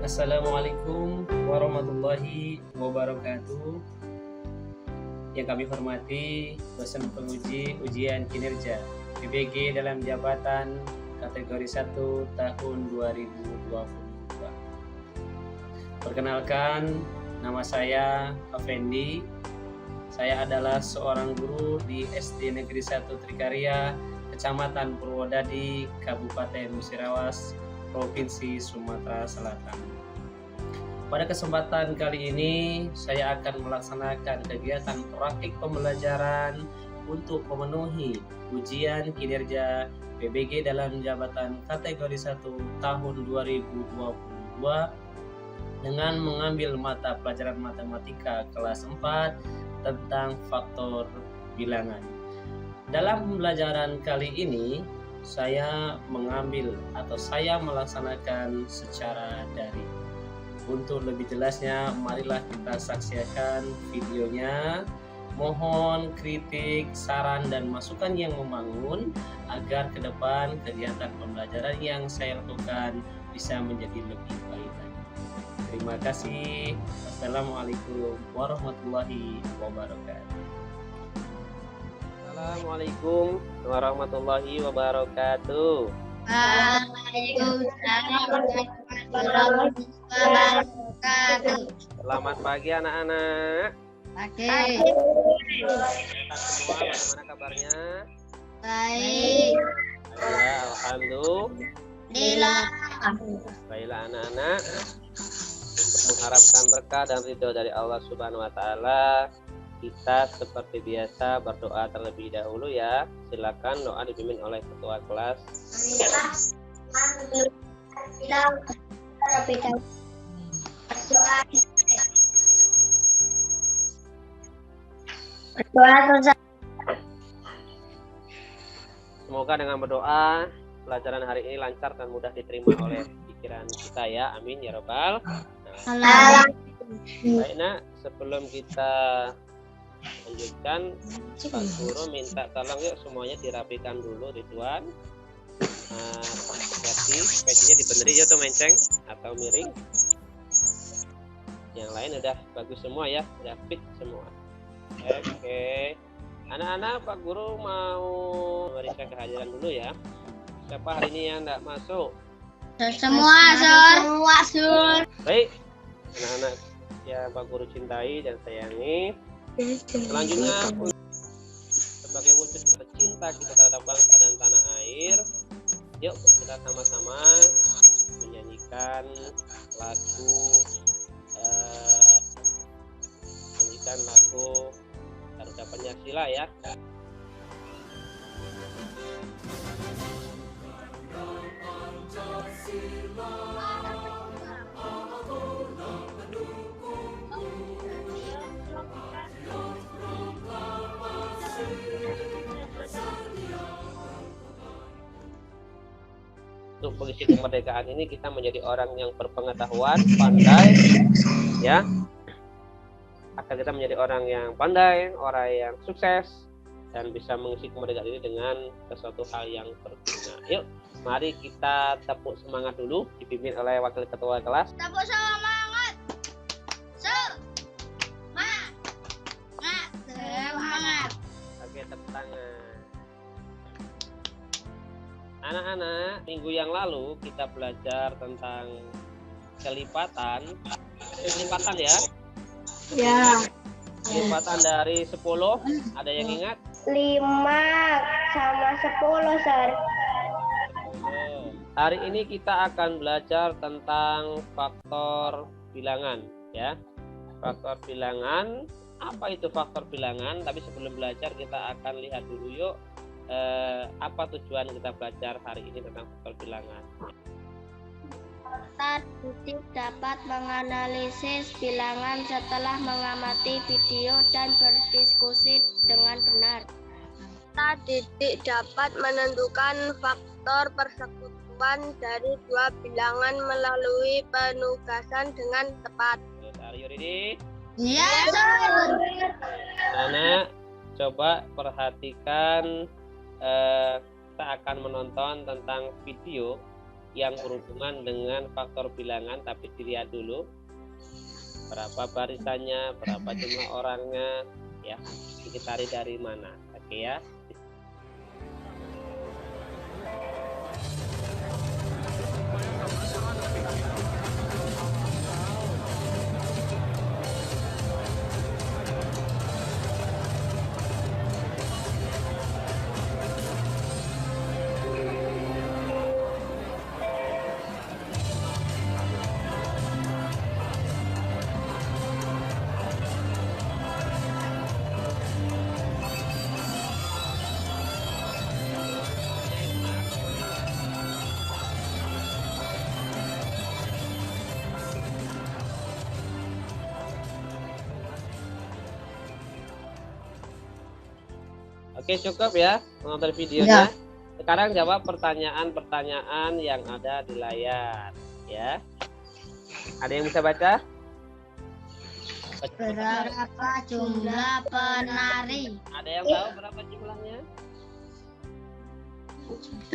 Assalamualaikum warahmatullahi wabarakatuh. Yang kami hormati dosen penguji ujian kinerja PBG dalam jabatan kategori 1 tahun 2022. Perkenalkan, nama saya Afendi. Saya adalah seorang guru di SD Negeri 1 Trikarya, Kecamatan Purwodadi, Kabupaten Musirawas, Provinsi Sumatera Selatan. Pada kesempatan kali ini, saya akan melaksanakan kegiatan praktik pembelajaran untuk memenuhi ujian kinerja PBG dalam jabatan kategori 1 tahun 2022 dengan mengambil mata pelajaran matematika kelas 4 tentang faktor bilangan. Dalam pembelajaran kali ini, saya melaksanakan secara daring. Untuk lebih jelasnya, marilah kita saksikan videonya. Mohon kritik, saran, dan masukan yang membangun agar ke depan kegiatan pembelajaran yang saya lakukan bisa menjadi lebih baik lagi. Terima kasih. Assalamualaikum warahmatullahi wabarakatuh. Assalamualaikum warahmatullahi wabarakatuh. Waalaikumsalam warahmatullahi wabarakatuh. Selamat pagi anak-anak. Pagi. Kita semua bagaimana kabarnya? Baik. Ya, alhamdulillah. Baiklah anak-anak. Untuk mengharapkan berkah dan ridho dari Allah Subhanahu wa taala, kita seperti biasa berdoa terlebih dahulu ya. Silakan doa dipimpin oleh ketua kelas. Semoga dengan berdoa pelajaran hari ini lancar dan mudah diterima oleh pikiran kita ya. Amin ya robbal. Baik nak, sebelum kita lanjutkan, Pak Guru minta tolong yuk semuanya dirapikan dulu Ridwan. Pecinya dibenerin ya tuh menceng atau miring. Yang lain udah bagus semua ya, udah fit semua. Oke. Anak-anak, Pak Guru mau memeriksa kehadiran dulu ya. Siapa hari ini yang enggak masuk? Semua, Sur. Baik. Anak-anak yang Pak Guru cintai dan sayangi. Selanjutnya, sebagai wujud cinta kita terhadap bangsa dan tanah air, yuk kita sama-sama menyanyikan lagu Garuda Pancasila ya. Untuk mengisi kemerdekaan ini kita menjadi orang yang berpengetahuan, pandai ya. Agar kita menjadi orang yang pandai, orang yang sukses dan bisa mengisi kemerdekaan ini dengan sesuatu hal yang berguna. Yuk, mari kita tepuk semangat dulu dipimpin oleh wakil ketua kelas. Tepuk semangat. Semangat. Oke, tepuk tangan. Anak-anak, minggu yang lalu kita belajar tentang kelipatan ya. Ya. Kelipatan dari 10, ada yang ingat? 5 sama 10, Sir. Hari ini kita akan belajar tentang faktor bilangan ya. Faktor bilangan, apa itu faktor bilangan? Tapi sebelum belajar kita akan lihat dulu yuk apa tujuan kita belajar hari ini tentang faktor bilangan. Peserta didik dapat menganalisis bilangan setelah mengamati video dan berdiskusi dengan benar. Peserta didik dapat menentukan faktor persekutuan dari dua bilangan melalui penugasan dengan tepat. Are you ready? Iya, Sur. Anak, coba perhatikan, kita akan menonton tentang video yang berhubungan dengan faktor bilangan, tapi dilihat dulu berapa barisannya, berapa jumlah orangnya, ya, dikitari dari mana. Oke ya. Oke, cukup ya menonton videonya. Sekarang jawab pertanyaan-pertanyaan yang ada di layar, ya. Ada yang bisa baca? Berapa jumlah penari? Ada yang tahu berapa jumlahnya?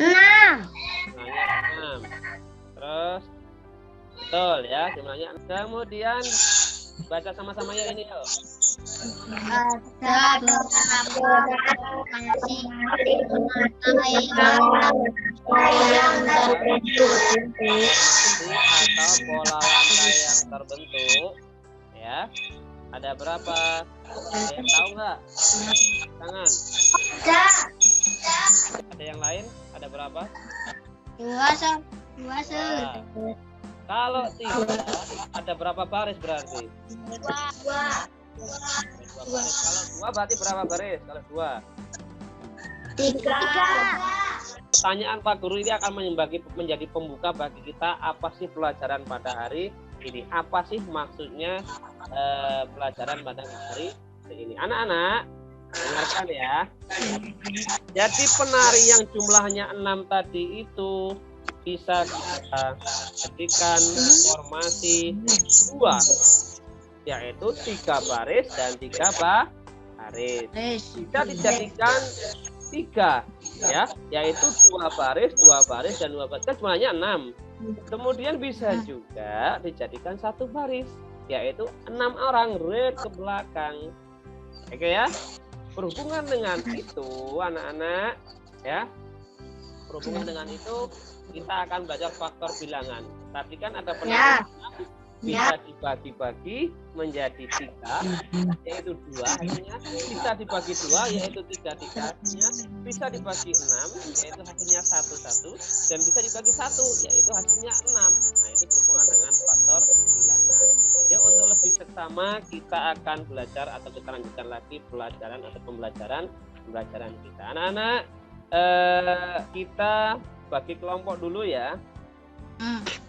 6. Jumlahnya 6. Terus betul ya, jumlahnya 6. Kemudian baca sama-sama ya ini yuk. Ada beberapa lokasi yang terbentuk. Atau pola lantai yang terbentuk, ya. Ada berapa? Ada yang tahu nggak? Tangan. Ada yang lain? Ada berapa? 2. Nah, kalau 3, ada berapa baris berarti? 2 baris. Kalau 2 berarti berapa baris? Kalau 2? 3. Pertanyaan Pak Guru ini akan menjadi pembuka bagi kita, apa sih pelajaran pada hari ini? Apa sih maksudnya pelajaran pada hari ini? Anak-anak, dengarkan ya. Jadi penari yang jumlahnya 6 tadi itu bisa kita jadikan formasi 2, yaitu 3 baris dan 3 baris. Bisa dijadikan 3, ya, yaitu 2 baris, 2 baris dan 2 baris. Kan jumlahnya 6. Kemudian bisa juga dijadikan 1 baris, yaitu 6 orang red ke belakang. Oke ya. Berhubungan dengan itu, anak-anak, ya. Berhubungan dengan itu, kita akan belajar faktor bilangan. Tapi kan ada penambahan, bisa dibagi-bagi menjadi 3, yaitu 2 hasilnya. Bisa dibagi 2, yaitu 3-3-nya. Bisa dibagi 6, yaitu hasilnya 1-1. Dan bisa dibagi 1, yaitu hasilnya 6. Nah, itu berhubungan dengan faktor bilangan. Ya, untuk lebih seksama kita akan belajar atau kita lanjutkan lagi pelajaran atau pembelajaran kita. Anak-anak, kita bagi kelompok dulu ya.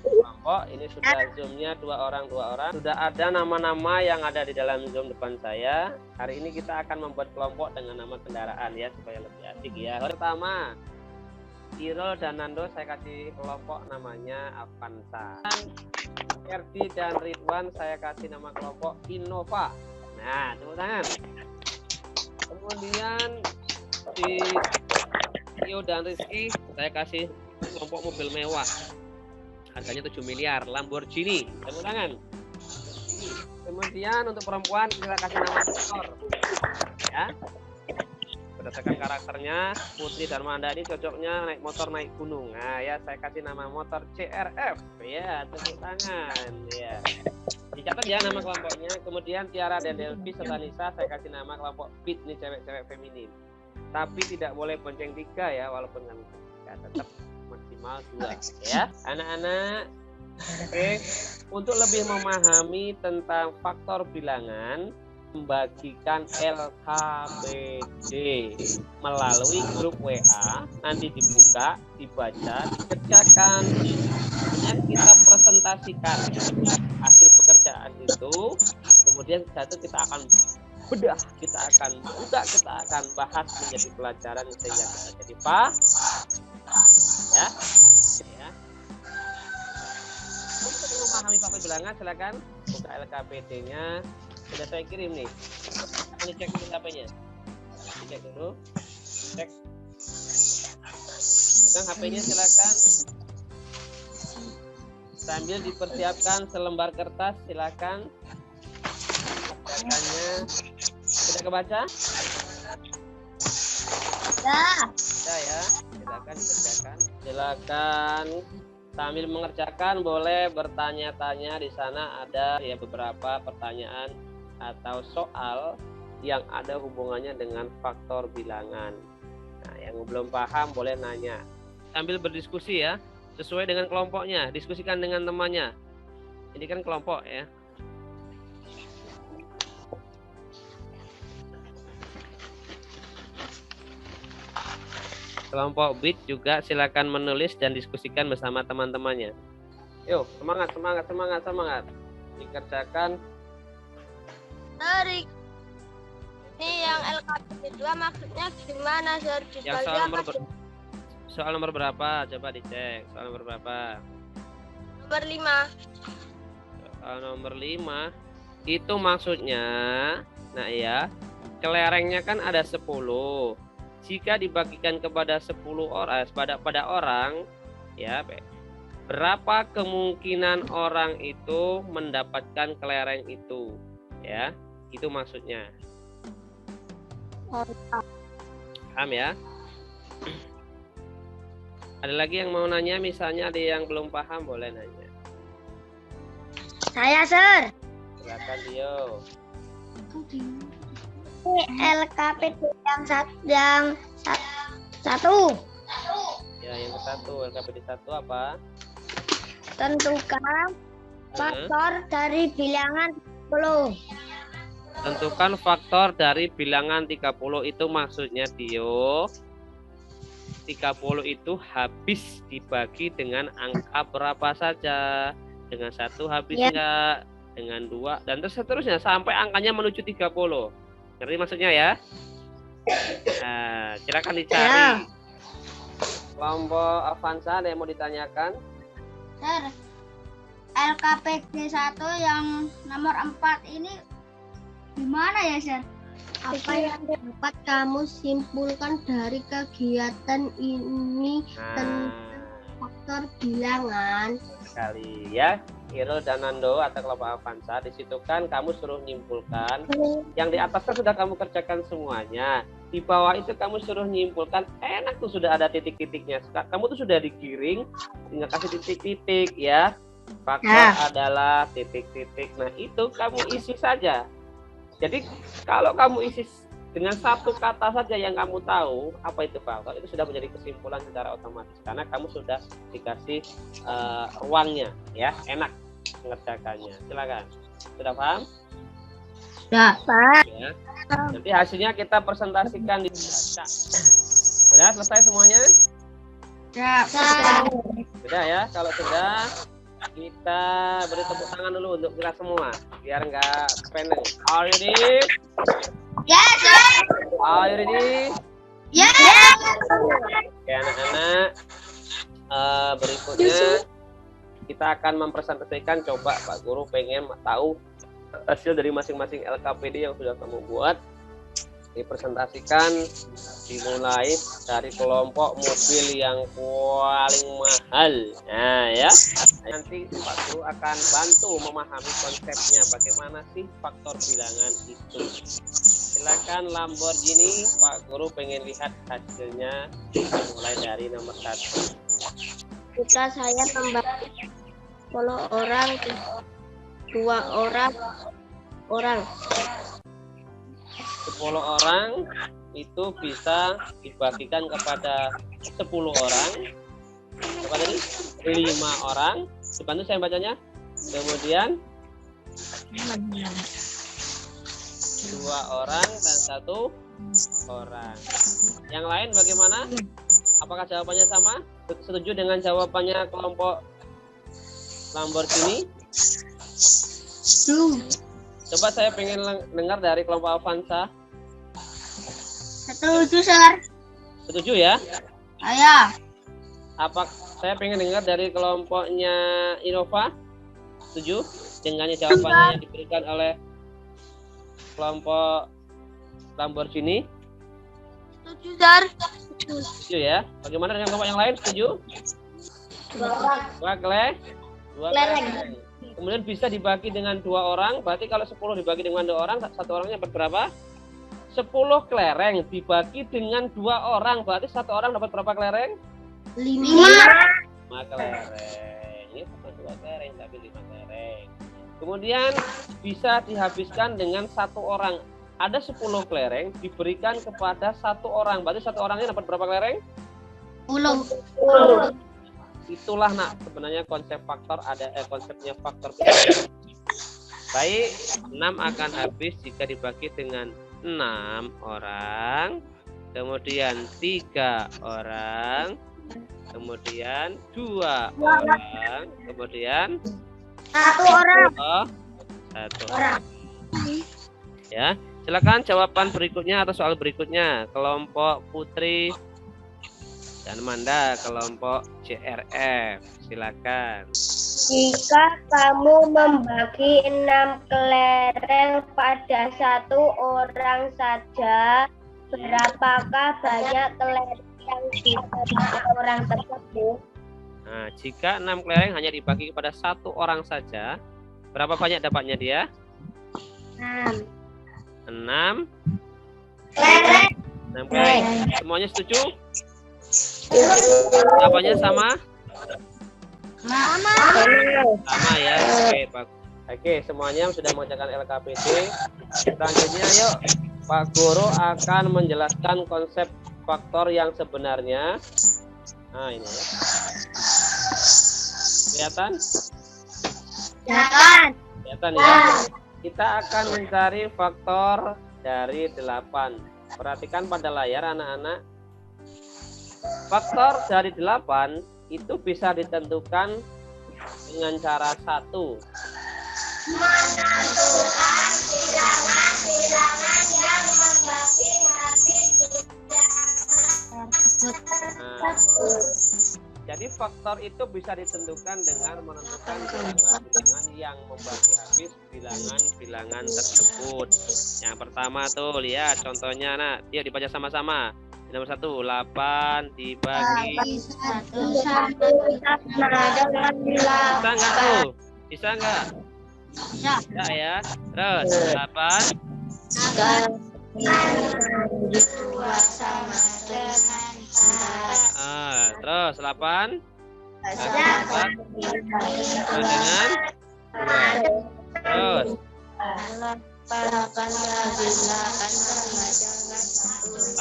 Kelompok ini sudah zoomnya 2 orang. Sudah ada nama-nama yang ada di dalam zoom depan saya. Hari ini kita akan membuat kelompok dengan nama kendaraan ya, supaya lebih asik ya. Pertama, Irol dan Nando saya kasih kelompok namanya Avanza. Erdi dan Ridwan saya kasih nama kelompok Innova. Nah, tepuk tangan. Kemudian di Tio dan Rizky saya kasih kelompok mobil mewah. Harganya 7 miliar, Lamborghini. Tepuk tangan. Kemudian untuk perempuan kita kasih nama motor. Ya. Berdasarkan karakternya, Putri dan Manda ini cocoknya naik motor naik gunung. Nah, ya saya kasih nama motor CRF. Ya, tepuk tangan. Ya. Dicatat ya nama kelompoknya. Kemudian Tiara dan Delvi serta Nisa saya kasih nama kelompok Fit, nih cewek-cewek feminin. Tapi tidak boleh bonceng 3 ya, walaupun kan ya, tetap maksimal 2 ya. Anak-anak, oke. Untuk lebih memahami tentang faktor bilangan, membagikan LKPD melalui grup WA, nanti dibuka, dibaca, dikerjakan, dan kita presentasikan hasil pekerjaan itu. Kemudian satu kita akan bedah, kita akan bahas menjadi pelajaran sehingga kita jadi ya. Untuk memahami faktor bilangan, silakan buka LKPD-nya. Sudah saya kirim nih. Ini cek dulu HP-nya. Cek dulu. Cek. Pegang HP-nya silakan. Sambil dipersiapkan selembar kertas, silakan. Kerjakannya sudah kebaca? Sudah ya, silakan dikerjakan. Silakan sambil mengerjakan boleh bertanya-tanya. Di sana ada ya beberapa pertanyaan atau soal yang ada hubungannya dengan faktor bilangan. Nah, yang belum paham boleh nanya. Sambil berdiskusi ya, sesuai dengan kelompoknya. Diskusikan dengan temannya. Ini kan kelompok ya. Kelompok BIT juga silakan menulis dan diskusikan bersama teman-temannya. Yuk, semangat, semangat, semangat, semangat. Dikerjakan. Dari ini yang LKP 2 maksudnya gimana, Sir? Yang soal nomor berapa? Coba dicek. Soal nomor berapa? Nomor 5. Soal nomor 5 itu maksudnya, nah ya, kelerengnya kan ada 10. Jika dibagikan kepada 10 orang, pada orang, ya, berapa kemungkinan orang itu mendapatkan kelereng itu, ya, itu maksudnya. Paham ya? Ada lagi yang mau nanya, misalnya ada yang belum paham boleh nanya. Saya, Sir. Silakan Dio. LKP yang satu. Ya, yang ke-1, LKPD 1 apa? Tentukan faktor dari bilangan 10. Tentukan faktor dari bilangan 30 itu maksudnya Dio. 30 itu habis dibagi dengan angka berapa saja. Dengan 1 habis enggak, dengan 2 dan seterusnya sampai angkanya menuju 30. Ngerti maksudnya ya? Nah, silakan dicari. Ya. Kelompok Avanza ada yang mau ditanyakan? Sir, LKPD 1 yang nomor 4 ini gimana ya, Sir? Apa yang dapat kamu simpulkan dari kegiatan ini tentang faktor bilangan? Sekali ya, Irul dan Nando atau kelompok Avanza, di situ kan kamu suruh nyimpulkan. Yang di atas kan sudah kamu kerjakan semuanya. Di bawah itu kamu suruh nyimpulkan. Enak tuh, sudah ada titik-titiknya. Kamu tuh sudah digiring, tinggal kasih titik-titik ya. Faktor adalah titik-titik. Nah, itu kamu isi saja. Jadi kalau kamu isi dengan satu kata saja yang kamu tahu apa itu faktor, itu sudah menjadi kesimpulan secara otomatis karena kamu sudah dikasih ruangnya ya, enak mengerjakannya. Silakan. Sudah paham? Ya, Pak. Ya. Nanti hasilnya kita presentasikan di baca. Sudah selesai semuanya? Ya, Sudah ya. Kalau sudah, kita beri tepuk tangan dulu untuk kita semua biar nggak peneng. Are you ready? Yes, Sir. Are you ready? Yes. Oke anak-anak, berikutnya kita akan mempresentasikan. Coba Pak Guru pengen tahu hasil dari masing-masing LKPD yang sudah kamu buat. Dipresentasikan, dimulai dari kelompok mobil yang paling mahal. Nah ya, nanti Pak Guru akan bantu memahami konsepnya bagaimana sih faktor bilangan itu. Silakan Lamborghini, Pak Guru pengen lihat hasilnya mulai dari nomor 1. Jika saya membagi 10 orang, 2 orang. 10 orang itu bisa dibagikan kepada 10 orang, kepada 5 orang. Dibantu saya bacanya. Kemudian 2 orang dan 1 orang. Yang lain bagaimana? Apakah jawabannya sama? Setuju dengan jawabannya kelompok Lamborghini? Coba saya pengen dengar dari kelompok Avanza. Setuju, Sir. Setuju ya? Ayo. Apa saya pengen dengar dari kelompoknya Innova? Setuju dengan jawabannya yang diberikan oleh kelompok Lamborghini? Setuju, Sir. Setuju ya. Bagaimana dengan kelompok yang lain? Setuju? 2 kelereng. Kemudian bisa dibagi dengan 2 orang, berarti kalau 10 dibagi dengan 2 orang, satu orangnya dapat berapa? 10 kelereng dibagi dengan 2 orang, berarti satu orang dapat berapa kelereng? 5 kelereng. Ini bukan 2 kelereng, tapi 5 kelereng. Kemudian bisa dihabiskan dengan satu orang. Ada 10 kelereng diberikan kepada satu orang, berarti satu orangnya dapat berapa kelereng? 10. Itulah nak sebenarnya konsep faktor konsepnya faktor. Baik, 6 akan habis jika dibagi dengan 6 orang, kemudian 3 orang, kemudian 2 orang, kemudian 1 orang. 1 orang. Ya, silakan jawaban berikutnya atau soal berikutnya. Kelompok Putri dan Manda, kelompok CRF, silakan. Jika kamu membagi 6 kelereng pada satu orang saja, berapakah banyak kelereng yang dibagi orang tersebut? Nah, jika 6 kelereng hanya dibagi kepada satu orang saja, berapa banyak dapatnya dia? 6 Kelereng. 6 kelereng. Semuanya setuju? Jawabannya sama? Sama ya. Oke, Pak. Oke, semuanya sudah mengerjakan LKPD. Selanjutnya yuk, Pak Guru akan menjelaskan konsep faktor yang sebenarnya. Nah, ini ya. Kelihatan? Kelihatan ya. Kita akan mencari faktor dari 8. Perhatikan pada layar anak-anak. Faktor dari 8 itu bisa ditentukan dengan cara 1. Menentukan bilangan-bilangan yang membagi habis Nah, jadi faktor itu bisa ditentukan dengan menentukan bilangan-bilangan yang membagi habis bilangan-bilangan tersebut. Yang pertama tuh lihat contohnya, nak, dia dibaca sama-sama. Nomor 1, 8 dibagi. Bisa nggak tuh? Bisa nggak? Bisa. Bisa ya. Terus 8 terus 8 dengan 2. Terus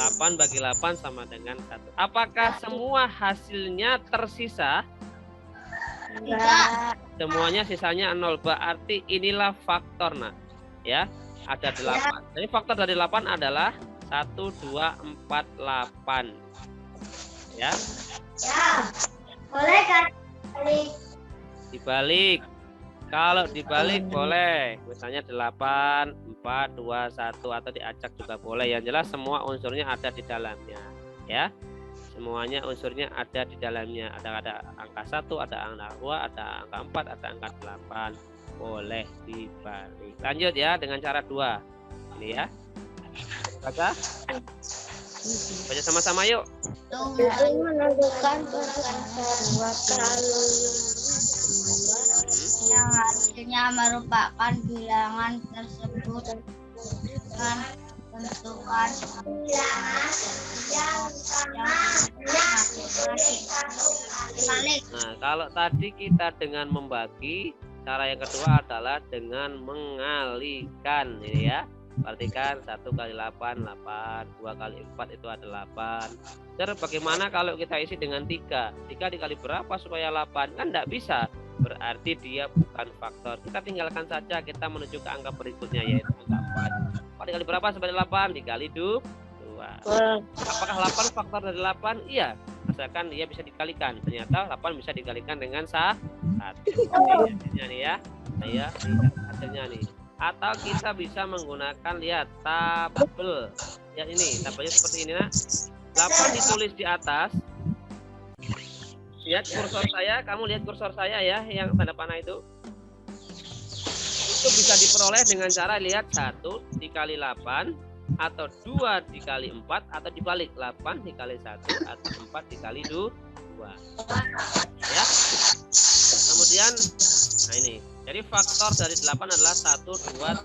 8 bagi 8 sama dengan 1. Apakah semua hasilnya tersisa? Tidak. Semuanya sisanya 0. Berarti inilah faktor, nak. Ya, ada 8. Jadi faktor dari 8 adalah 1, 2, 4, 8. Ya. Ya. Boleh kan? Dibalik. Kalau dibalik boleh. Misalnya 8, 4, 2, 1 atau diacak juga boleh. Yang jelas semua unsurnya ada di dalamnya. Ya. Semuanya unsurnya ada di dalamnya. Ada angka 1, ada angka 2, ada angka 4, ada angka 8. Boleh dibalik. Lanjut ya dengan cara 2. Ini ya. Baca. Baca sama-sama yuk. Menentukan yang hasilnya merupakan bilangan tersebut dengan tentukan bilangan yang balik. Nah, kalau tadi kita dengan membagi, cara yang kedua adalah dengan mengalihkan, ini ya. Perhatikan 1 kali 8, 8, 2 kali 4 itu ada 8. Terus bagaimana kalau kita isi dengan 3? 3 dikali berapa supaya 8? Kan tidak bisa. Berarti dia bukan faktor. Kita tinggalkan saja, kita menuju ke angka berikutnya yaitu angka 4. 4 dikali berapa sebanyak 8? Dikali 2. Apakah 8 faktor dari 8? Iya. Asalkan dia bisa dikalikan. Ternyata 8 bisa dikalikan dengan 1. Hasilnya nih ya. Saya lihat hasilnya nih. Atau kita bisa menggunakan, lihat, tabel. Lihat ini, tabelnya seperti ini, nak. 8 ditulis di atas. Lihat kursor saya, kamu lihat kursor saya ya, yang tanda panah itu. Itu bisa diperoleh dengan cara lihat 1 dikali 8 atau 2 dikali 4 atau dibalik 8 dikali 1 atau 4 dikali 2. Ya. Kemudian Kemudian, nah ini. Jadi faktor dari 8 adalah 1, 2, 4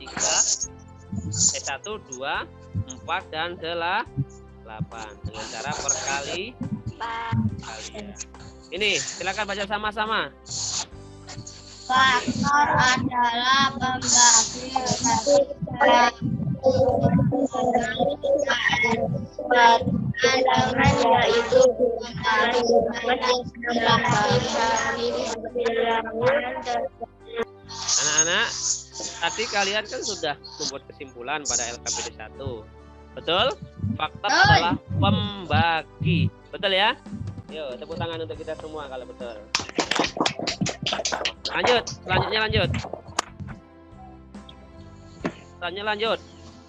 dan 8 dengan cara perkalian. Ini silakan baca sama-sama. Faktor adalah pembagi yaitu Anak-anak, tadi kalian kan sudah membuat kesimpulan pada LKPD 1. Betul? Faktor adalah pembagi. Betul ya? Yuk, tepuk tangan untuk kita semua kalau betul. Selanjutnya lanjut.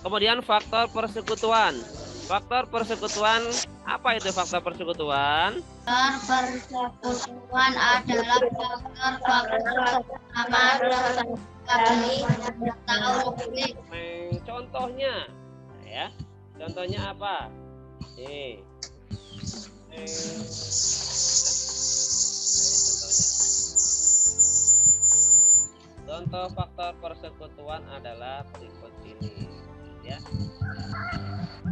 Kemudian faktor persekutuan. Faktor persekutuan, apa itu faktor persekutuan? Faktor persekutuan adalah faktor Contohnya, ya. Contohnya apa? Nih. Contoh faktor persekutuan adalah berikut ini, ya.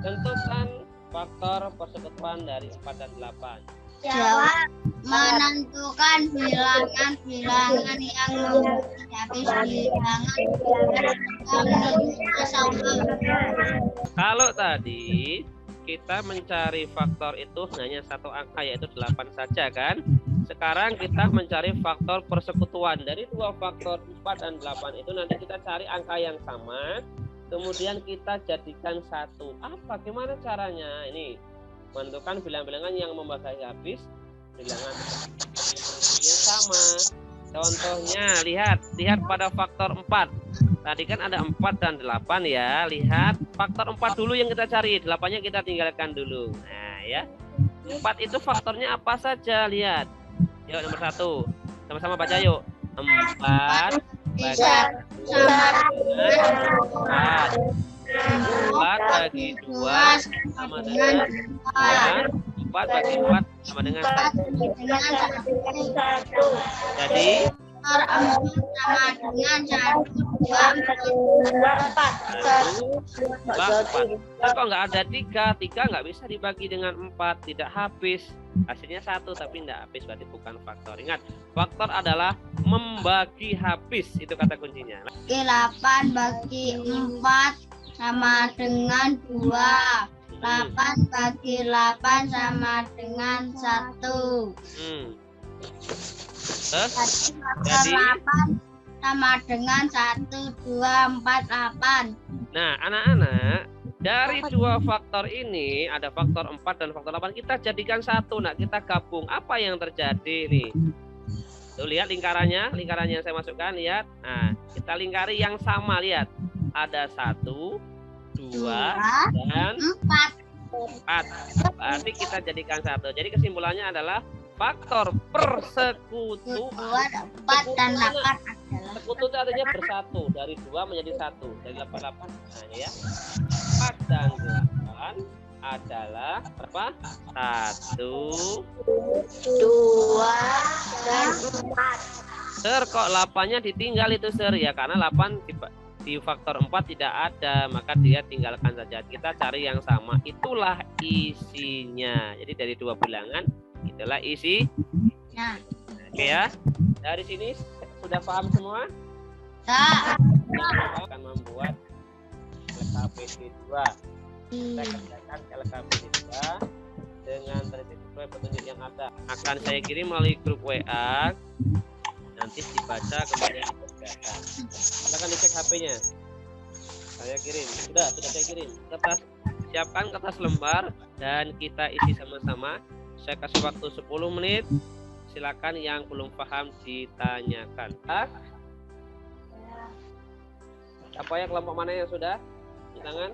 Tentukan faktor persekutuan dari 4 dan 8. Jawab. Menentukan bilangan-bilangan yang memiliki bilangan sama. Kalau tadi kita mencari faktor itu hanya satu angka, yaitu 8 saja kan. Sekarang kita mencari faktor persekutuan dari dua faktor 4 dan 8 itu, nanti kita cari angka yang sama, kemudian kita jadikan satu. Apa? Gimana caranya? Ini menentukan bilangan-bilangan yang membagi habis bilangan yang sama. Contohnya lihat pada faktor 4. Tadi kan ada 4 dan 8 ya. Lihat faktor 4 dulu yang kita cari, 8-nya kita tinggalkan dulu. Nah ya, 4 itu faktornya apa saja? Lihat. Yuk nomor 1, sama-sama baca yuk. 4 bagi 4 sama dengan 4 bagi 4 sama dengan 1. Jadi 4 sama dengan 1, 2, 4. Kok nggak ada 3 nggak bisa dibagi dengan 4, tidak habis. Hasilnya 1 tapi tidak habis, berarti bukan faktor. Ingat, faktor adalah membagi habis, itu kata kuncinya. 8 bagi 4 sama dengan 2. 8 bagi 8 sama dengan 1. Jadi 8 sama dengan 1, 2, 4, 8. Nah, anak-anak, dari dua faktor ini, ada faktor 4 dan faktor 8, kita jadikan satu. Nah, kita gabung. Apa yang terjadi nih? Tuh, lihat lingkarannya yang saya masukkan, lihat. Nah, kita lingkari yang sama, lihat. Ada 1, 2, dan 4. Berarti kita jadikan satu. Jadi kesimpulannya adalah faktor persekutuan 4 dan 8 adalah sekutu itu artinya bersatu, dari 2 menjadi 1, dari 8. Nah ya, 4 dan 8 adalah berapa? 1, 2, dan 4. Sir, kok 8-nya ditinggal itu, Sir? Ya karena 8 di faktor 4 tidak ada, maka dia tinggalkan saja. Kita cari yang sama, itulah isinya. Jadi dari dua bilangan, itulah isinya. Oke ya, dari sini sudah paham semua? tak. Akan membuat LKPD 2. Kita kerjakan LKPD 2 dengan terisi sesuai petunjuk yang ada. Akan saya kirim melalui grup WA. Nanti dibaca kemudian dikerjakan. Silakan dicek HP-nya. Saya kirim. Sudah saya kirim. Siapkan kertas lembar dan kita isi sama-sama. Saya kasih waktu 10 menit. Silakan yang belum paham ditanyakan. Apa ya, kelompok mana yang sudah? Di tangan?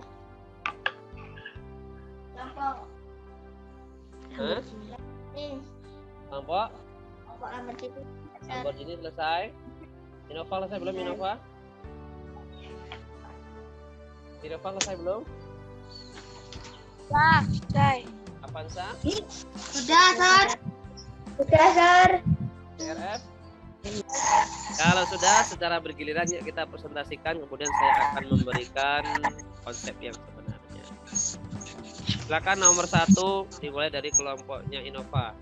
Kelompok? Lamborghini selesai. Innova selesai belum? Innova selesai belum? Selesai. Avanza? Sudah, Sir. Sudah, Sir. CRF? Kalau sudah secara bergiliran yuk kita presentasikan, kemudian saya akan memberikan konsep yang sebenarnya. Silakan nomor 1 dimulai dari kelompoknya Innova.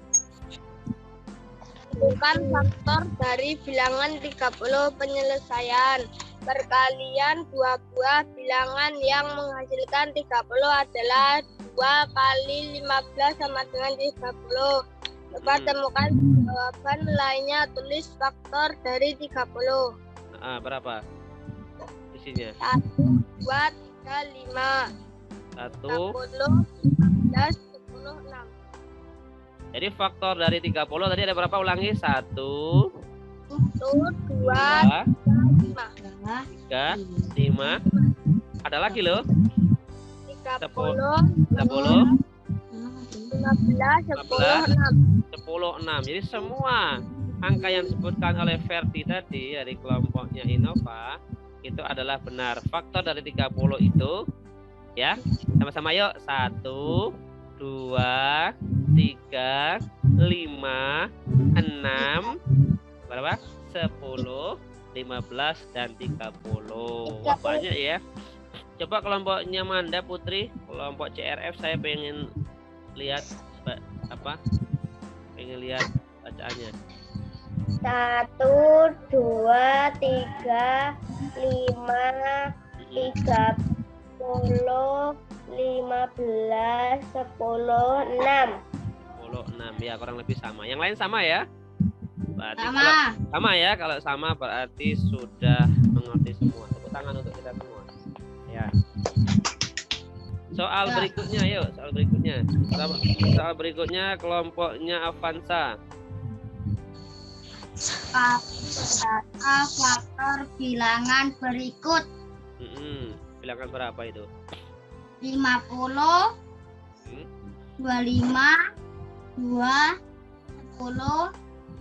Bukan faktor dari bilangan 30 penyelesaian. Perkalian dua buah bilangan yang menghasilkan 30 adalah 2 kali 15 sama dengan 30. Coba temukan jawaban lainnya, tulis faktor dari 30. Berapa isinya? 1, 2, 3, 5. 1, 10, 15, 10, 6. jadi faktor dari 30 tadi ada berapa? Ulangi. 1, 1, 2, 2, 5. 3, 5. Ada lagi loh. 30, 10, 15, 10, 6. 10, 6. Jadi semua angka yang disebutkan oleh Verdi tadi dari kelompoknya Innova itu adalah benar. Faktor dari 30 itu ya. Sama-sama yuk. 1, 2, 3, 5, 6. Berapa? 10, 15 dan 30. Wah, banyak ya. Coba kelompoknya Manda Putri, kelompok CRF, saya pengen lihat pengen lihat bacaannya. 1, 2, 3, 5, 30, 15, 10, 6. 10, 6 ya, kurang lebih sama. Yang lain sama ya? Berarti Sama. kalau sama ya, kalau sama berarti sudah mengerti semua. Tepuk tangan untuk kita semua. Ya. Soal berikutnya, yuk. Soal berikutnya kelompoknya Avanza. Faktor bilangan berikut. Bilangan berapa itu? 50, 25, 2, 10,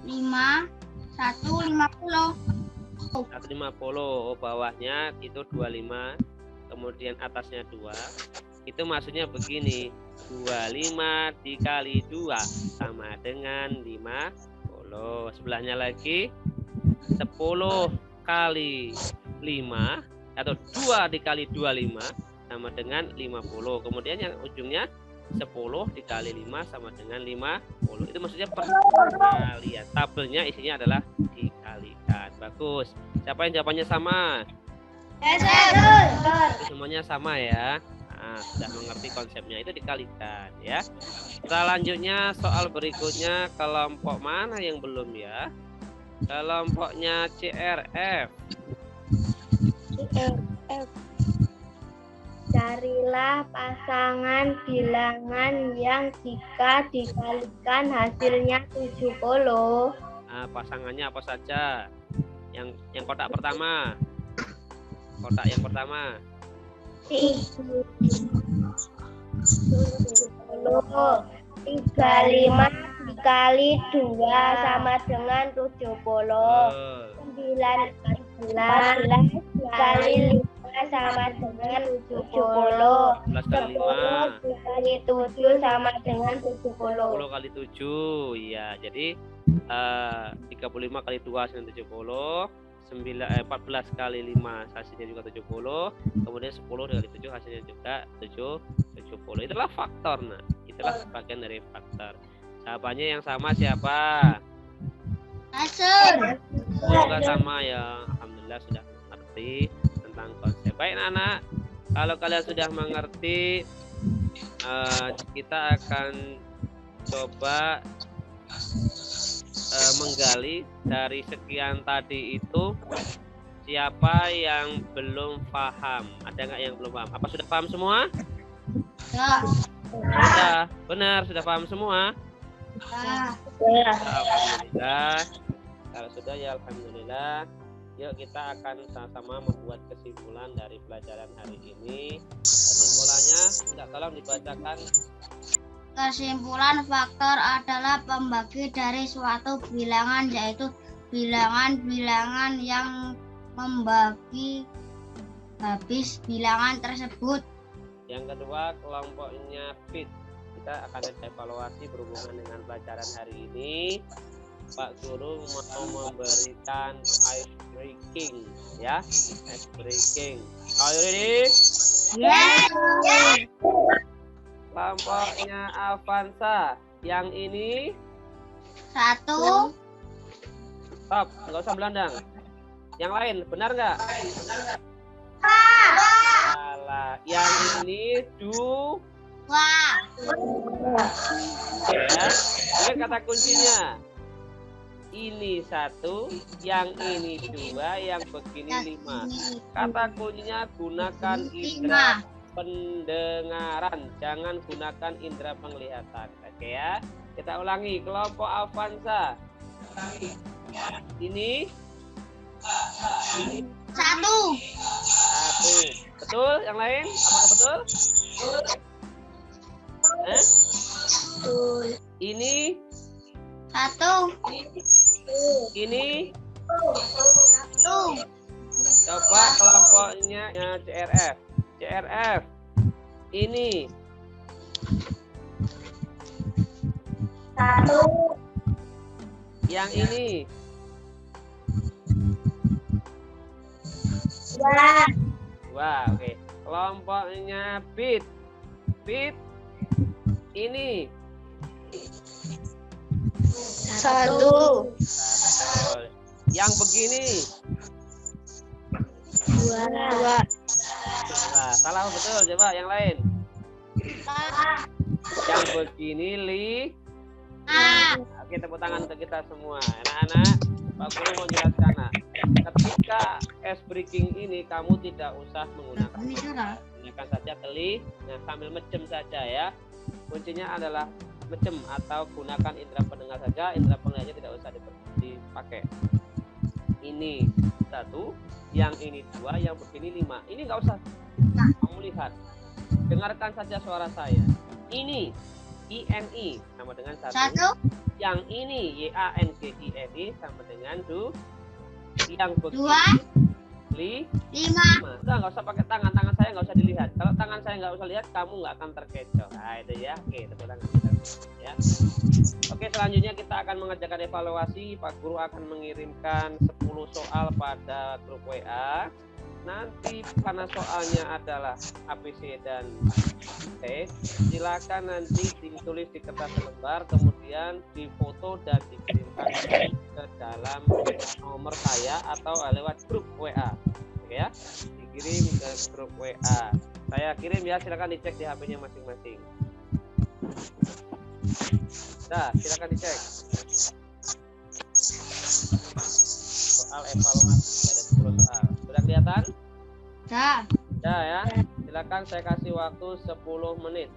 5, 1, 50. 150. Oh, bawahnya itu 25, kemudian atasnya 2. Itu maksudnya begini, 25 dikali 2 sama dengan 50. Sebelahnya lagi 10 kali 5 atau 2 dikali 25 sama dengan 50. Kemudian yang ujungnya 10 dikali 5 sama dengan 50. Itu maksudnya perkalian. Tabelnya isinya adalah dikalikan. Bagus. Siapa yang jawabannya sama? Semuanya sama ya. Nah, sudah mengerti konsepnya, itu dikalikan ya. Selanjutnya soal berikutnya kelompok mana yang belum ya? Kelompoknya CRF. Carilah pasangan bilangan yang jika dikalikan hasilnya 70. Pasangannya apa saja? Yang kotak pertama. Kotak yang pertama. 35 dikali 2 sama dengan 70. 19 dikali 5 sama dengan 70. 10 dikali 7 sama dengan 70. 10 kali 7. Iya, jadi 35 kali 2 hasilnya 70. 14 kali 5 hasilnya juga 70. Kemudian 10 kali 7 hasilnya juga 70. Itulah faktor. Nah, itulah bagian dari faktor. Jawabannya yang sama siapa? Hasil. Semoga sama ya. Alhamdulillah sudah mengerti tentang konsep. Baik anak, kalau kalian sudah mengerti, kita akan coba menggali dari sekian tadi itu siapa yang belum paham. Ada nggak yang belum paham? Apa sudah paham semua? Ya. Sudah, benar, sudah paham semua. Alhamdulillah. Kalau sudah ya alhamdulillah. Yuk kita akan sama-sama membuat kesimpulan dari pelajaran hari ini. Kesimpulannya, tidak, tolong dibacakan. Kesimpulan faktor adalah pembagi dari suatu bilangan, yaitu bilangan-bilangan yang membagi habis bilangan tersebut. Yang kedua, kelompoknya fit. Kita akan evaluasi berhubungan dengan pelajaran hari ini. Pak Guru mau memberikan ice breaking ya, ice breaking. Are you ready? Yes. Kelompoknya Avanza. Yang ini 1. stop, nggak usah belandang. Yang lain benar nggak? Salah. Yang ini 2. Ya, ini kata kuncinya. Ini 1, yang ini 2, yang begini 5. Kata kuncinya gunakan indera pendengaran, jangan gunakan indera penglihatan. Oke ya, kita ulangi. Kelompok Avanza. Ini 1. Betul? Yang lain? Apakah betul? Ini 1. Ini 1. coba kelompoknya CRF. CRF ini 1. yang ini 2. oke. Kelompoknya Beat ini 1. yang begini 2. nah, salah betul. Coba yang lain. Yang begini Oke, tepuk tangan untuk kita semua. Anak-anak, Pak Guru mau jelaskan. Nah, ketika ice breaking ini kamu tidak usah gunakan saja teli, nah sambil mejem saja ya. Kuncinya adalah mejem atau gunakan indera pendengar saja, indera penglihatannya tidak usah dipakai. Ini 1, yang ini 2, yang begini 5. Ini nggak usah kamu lihat, dengarkan saja suara saya. Ini INI sama dengan 1. Yang ini YANGINI sama dengan 2. Yang begini 5. Udah nggak usah pakai tangan saya nggak usah dilihat. Kalau tangan saya nggak usah lihat, kamu nggak akan terkecoh. Nah itu ya. Oke, tepuk tangan kita ya. Oke, selanjutnya kita akan mengerjakan evaluasi. Pak Guru akan mengirimkan 10 soal pada grup WA. Nanti karena soalnya adalah ABC dan T, silakan nanti ditulis di kertas lembar, kemudian difoto dan dikirimkan ke dalam nomor saya atau lewat grup WA. Oke ya, dikirim ke grup WA. Saya kirim ya, silakan dicek di HP-nya masing-masing. Nah, silakan dicek. Soal evaluasi ada 10 soal. Sudah kelihatan? Dah. Dah ya. Silakan saya kasih waktu 10 menit.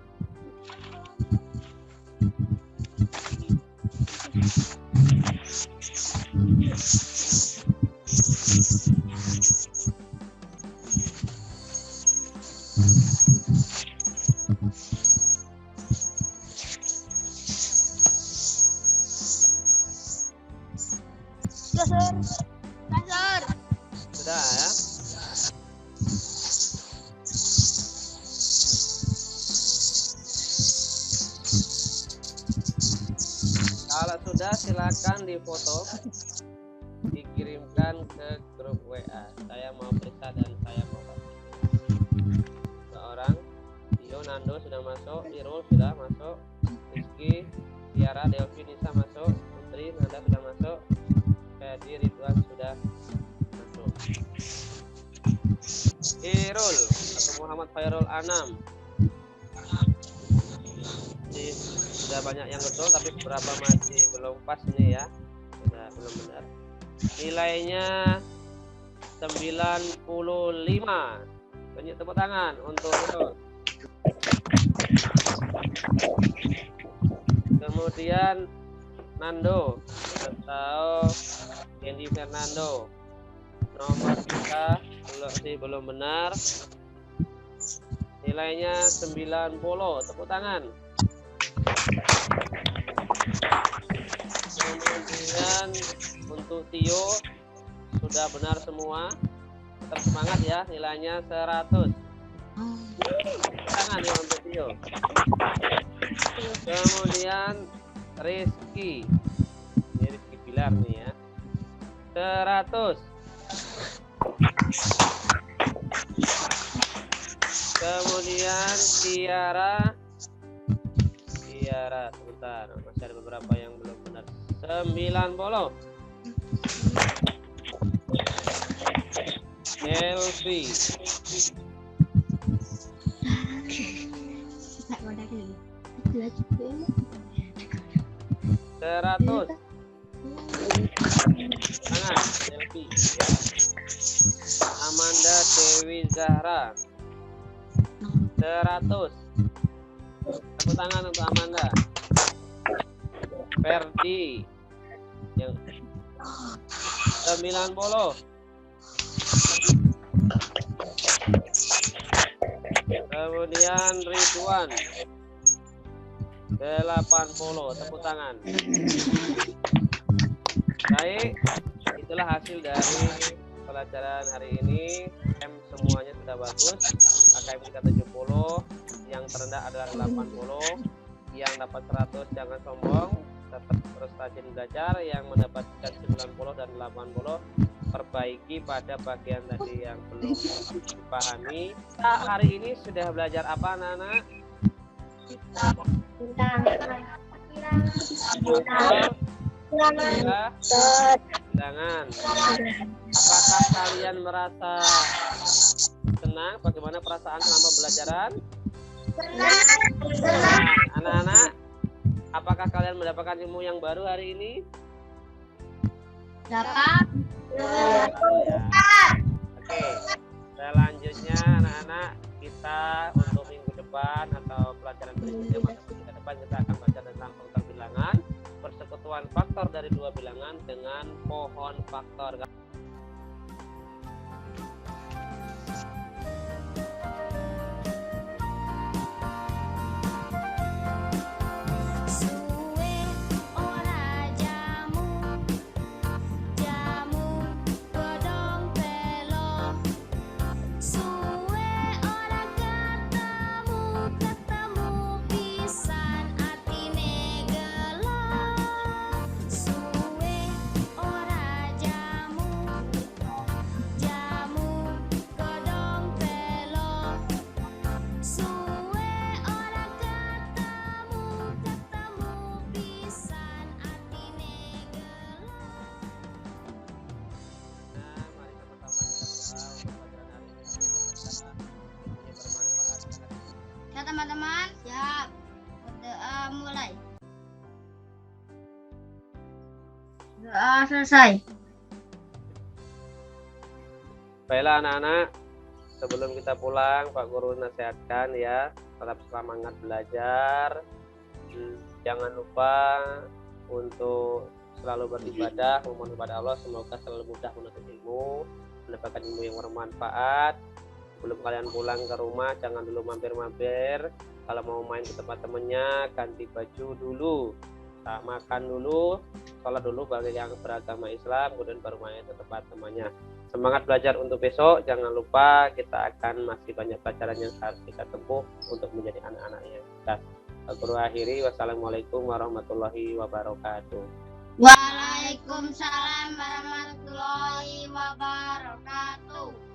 Sudah ya. Kalau sudah, silakan difoto, dikirimkan ke grup WA. Saya mau periksa dan saya mau kasih. Seorang, Tio, Nando sudah masuk, Irul sudah masuk, Rizky, Tiara, Delvi, Nisa masuk, Putri, Nanda sudah masuk, Fedi, Ridwan sudah masuk. Irul atau Muhammad Khairul Anam. Sudah banyak yang betul, tapi beberapa masih belum pas ini ya. Sudah belum benar. Nilainya 95. Tunjuk tepuk tangan untuk itu. Kemudian Nando atau Andy Fernando. Nomor kita belum benar. Nilainya 90. Tepuk tangan. Kemudian untuk Tio sudah benar semua. Tetap semangat ya, nilainya 100. Tangan ya untuk Tio. Kemudian Rizky. Ini Rizky B. Bilar nih ya. 100. Kemudian Tiara, sebentar, masih ada beberapa yang belum benar. 90. Elvi. 100. Tangan Elvi ya. Amanda Dewi Zahra. 100. Tepuk tangan untuk Amanda. Ferdi yang 90. Kemudian Ridwan 80. Tepuk tangan. Baik, itulah hasil dari pelajaran hari ini. Semuanya sudah bagus. AKM kita 70, yang terendah adalah 80. Yang dapat 100 jangan sombong, tetap terus rajin belajar. Yang mendapatkan 90 dan 80 perbaiki pada bagian tadi yang belum dipahami. Nah, hari ini sudah belajar apa anak-anak? Bilangan. Apakah kalian merasa senang? Bagaimana perasaan selama pembelajaran? Senang. Anak-anak, apakah kalian mendapatkan ilmu yang baru hari ini? Dapat. Oke. Selanjutnya anak-anak, kita untuk minggu depan atau pelajaran berikutnya masa kuliah depan kita akan belajar tentang faktor bilangan, persekutuan faktor dari dua bilangan dengan pohon faktor. Ya teman-teman, siap. Berdoa mulai. Doa selesai. Baiklah anak-anak, sebelum kita pulang Pak Guru nasihatkan ya, tetap semangat belajar. Jangan lupa untuk selalu beribadah, memohon kepada Allah semoga selalu mudah menuntut ilmu, mendapatkan ilmu yang bermanfaat. Sebelum kalian pulang ke rumah, jangan dulu mampir-mampir. Kalau mau main ke tempat temennya, ganti baju dulu, makan dulu, sholat dulu bagi yang beragama Islam, kemudian baru main ke tempat temannya. Semangat belajar untuk besok. Jangan lupa kita akan masih banyak pelajaran yang harus kita tempuh untuk menjadi anak-anak yang cerdas. Guru akhiri, wassalamualaikum warahmatullahi wabarakatuh. Waalaikumsalam warahmatullahi wabarakatuh.